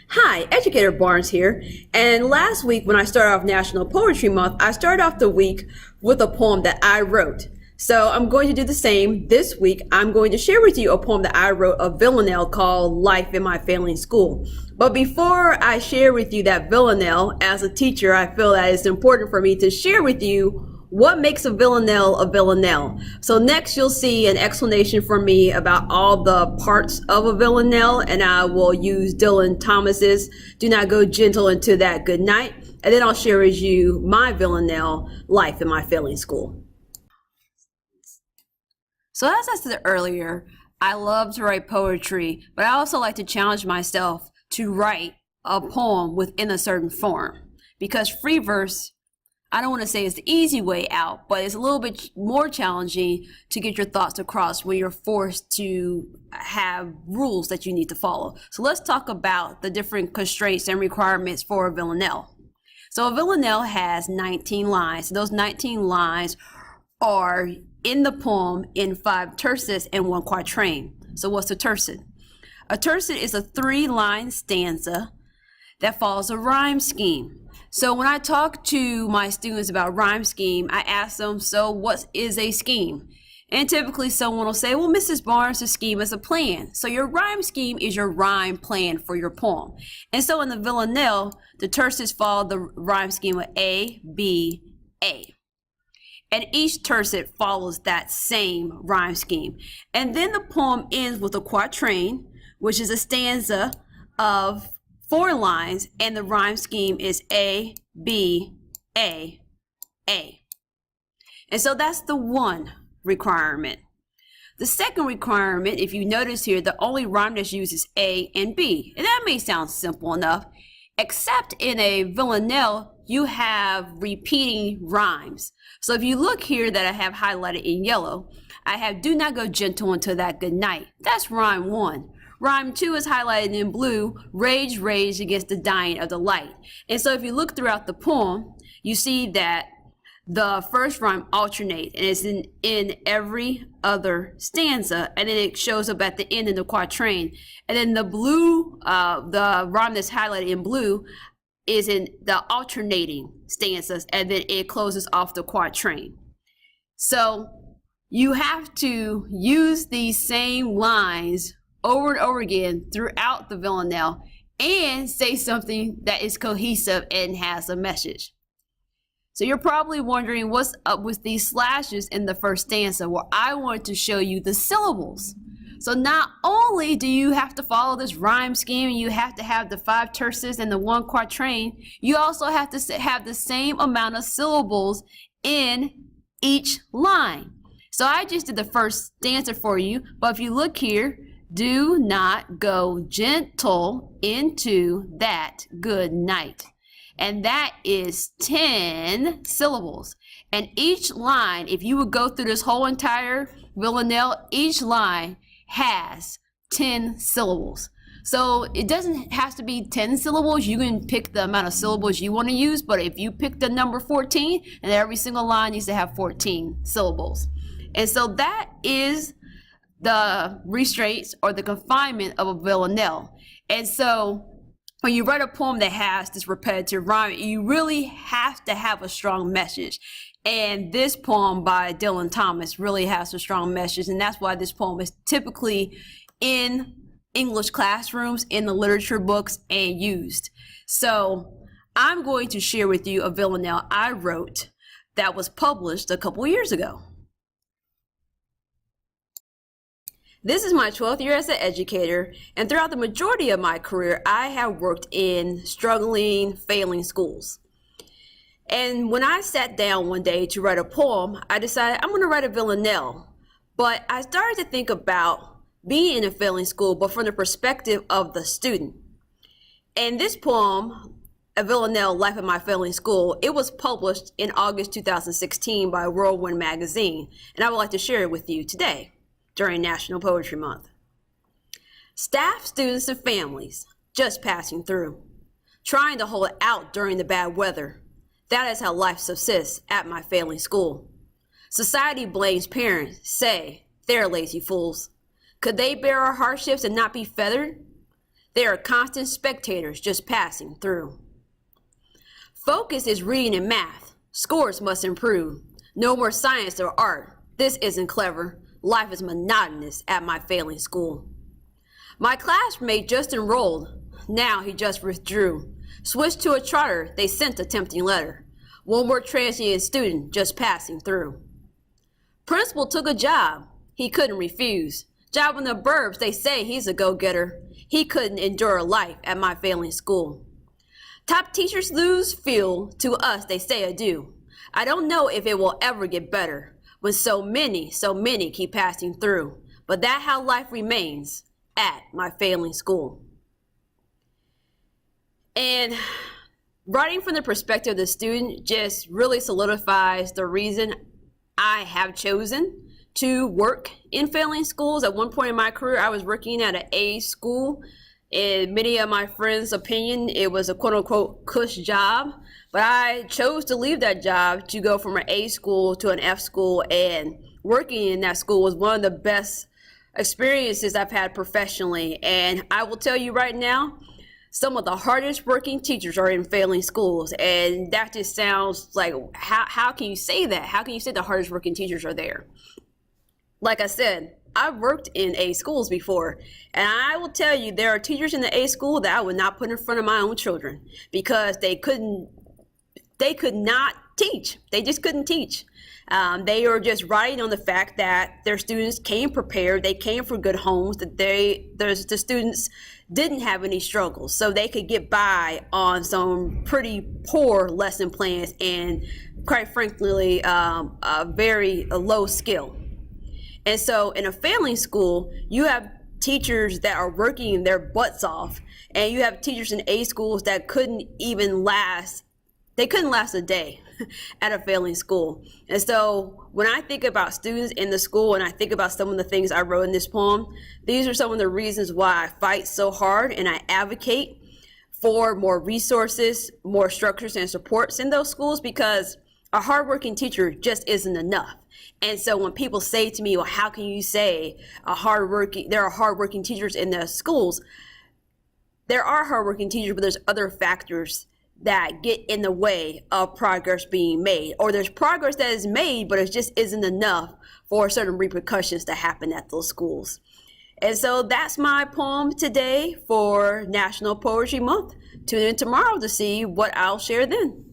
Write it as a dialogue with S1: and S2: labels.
S1: Hi, Educator Barnes here. And last week, when I started off National Poetry Month, I started off the week with a poem that I wrote. So I'm going to do the same this week. I'm going to share with you a poem that I wrote of Villanelle called Life in My Failing School. But before I share with you that villanelle, as a teacher, I feel that it's important for me to share with you what makes a villanelle a villanelle. So next you'll see an explanation from me about all the parts of a villanelle, and I will use Dylan Thomas's Do Not Go Gentle Into That Good Night, and then I'll share with you my villanelle, Life in My Failing School. So as I said earlier, I love to write poetry, but I also like to challenge myself to write a poem within a certain form, because free verse, I don't want to say it's the easy way out, but it's a little bit more challenging to get your thoughts across when you're forced to have rules that you need to follow. So let's talk about the different constraints and requirements for a villanelle. So a villanelle has 19 lines. Those 19 lines are in the poem in 5 tercets and 1 quatrain. So what's a tercet? A tercet is a 3-line stanza that follows a rhyme scheme. So when I talk to my students about rhyme scheme, I ask them, so what is a scheme? And typically someone will say, well, Mrs. Barnes, a scheme is a plan. So your rhyme scheme is your rhyme plan for your poem. And so in the villanelle, the tercets follow the rhyme scheme of A, B, A. And each tercet follows that same rhyme scheme. And then the poem ends with a quatrain, which is a stanza of 4 lines, and the rhyme scheme is A, B, A, A. And so that's the one requirement. The second requirement, if you notice here, the only rhyme that's used is A and B. And that may sound simple enough, except in a villanelle, you have repeating rhymes. So if you look here that I have highlighted in yellow, I have do not go gentle into that good night. That's rhyme 1. Rhyme 2 is highlighted in blue, rage, rage against the dying of the light. And so if you look throughout the poem, you see that the first rhyme alternates, and it's in every other stanza, and then it shows up at the end in the quatrain. And then the blue, the rhyme that's highlighted in blue is in the alternating stanzas, and then it closes off the quatrain. So you have to use these same lines over and over again throughout the villanelle and say something that is cohesive and has a message. So you're probably wondering what's up with these slashes in the first stanza. Well, I want to show you the syllables. So not only do you have to follow this rhyme scheme, you have to have the 5 tercets and the 1 quatrain, you also have to have the same amount of syllables in each line. So I just did the first stanza for you, but if you look here, do not go gentle into that good night. And that is 10 syllables. And each line, if you would go through this whole entire villanelle, each line has 10 syllables. So it doesn't have to be 10 syllables. You can pick the amount of syllables you want to use, but if you pick the number 14, and every single line needs to have 14 syllables. And so that is the restraints or the confinement of a villanelle. And so when you write a poem that has this repetitive rhyme, you really have to have a strong message. And this poem by Dylan Thomas really has a strong message, and that's why this poem is typically in English classrooms, in the literature books, and used. So I'm going to share with you a villanelle I wrote that was published a couple years ago. This is my 12th year as an educator, and throughout the majority of my career, I have worked in struggling, failing schools. And when I sat down one day to write a poem, I decided I'm going to write a villanelle. But I started to think about being in a failing school, but from the perspective of the student. And this poem, A Villanelle, Life in My Failing School, it was published in August 2016 by Whirlwind Magazine, and I would like to share it with you today during National Poetry Month. Staff, students, and families just passing through, trying to hold out during the bad weather. That is how life subsists at my failing school. Society blames parents, say they're lazy fools. Could they bear our hardships and not be feathered? They are constant spectators just passing through. Focus is reading and math. Scores must improve. No more science or art. This isn't clever. Life is monotonous at my failing school. My classmate just enrolled. Now he just withdrew. Switched to a charter, they sent a tempting letter. One more transient student just passing through. Principal took a job. He couldn't refuse. Job in the burbs, they say he's a go-getter. He couldn't endure life at my failing school. Top teachers lose feel. To us they say adieu. I don't know if it will ever get better when so many keep passing through. But that's how life remains at my failing school. And writing from the perspective of the student just really solidifies the reason I have chosen to work in failing schools. At one point in my career, I was working at an A school. In many of my friends' opinion, it was a quote-unquote cush job. But I chose to leave that job to go from an A school to an F school, and working in that school was one of the best experiences I've had professionally. And I will tell you right now, some of the hardest working teachers are in failing schools. And that just sounds like, how can you say that? How can you say the hardest working teachers are there? Like I said, I've worked in A schools before, and I will tell you there are teachers in the A school that I would not put in front of my own children because they could not teach. They just couldn't teach. They are just riding on the fact that their students came prepared. They came from good homes. That the students didn't have any struggles, so they could get by on some pretty poor lesson plans and, quite frankly, a very low skill. And so in a failing school, you have teachers that are working their butts off, and you have teachers in A schools that couldn't last a day at a failing school. And so when I think about students in the school and I think about some of the things I wrote in this poem, these are some of the reasons why I fight so hard and I advocate for more resources, more structures and supports in those schools, because a hardworking teacher just isn't enough. And so when people say to me, well, how can you say there are hardworking teachers in the schools? There are hardworking teachers, but there's other factors that get in the way of progress being made. Or there's progress that is made, but it just isn't enough for certain repercussions to happen at those schools. And so that's my poem today for National Poetry Month. Tune in tomorrow to see what I'll share then.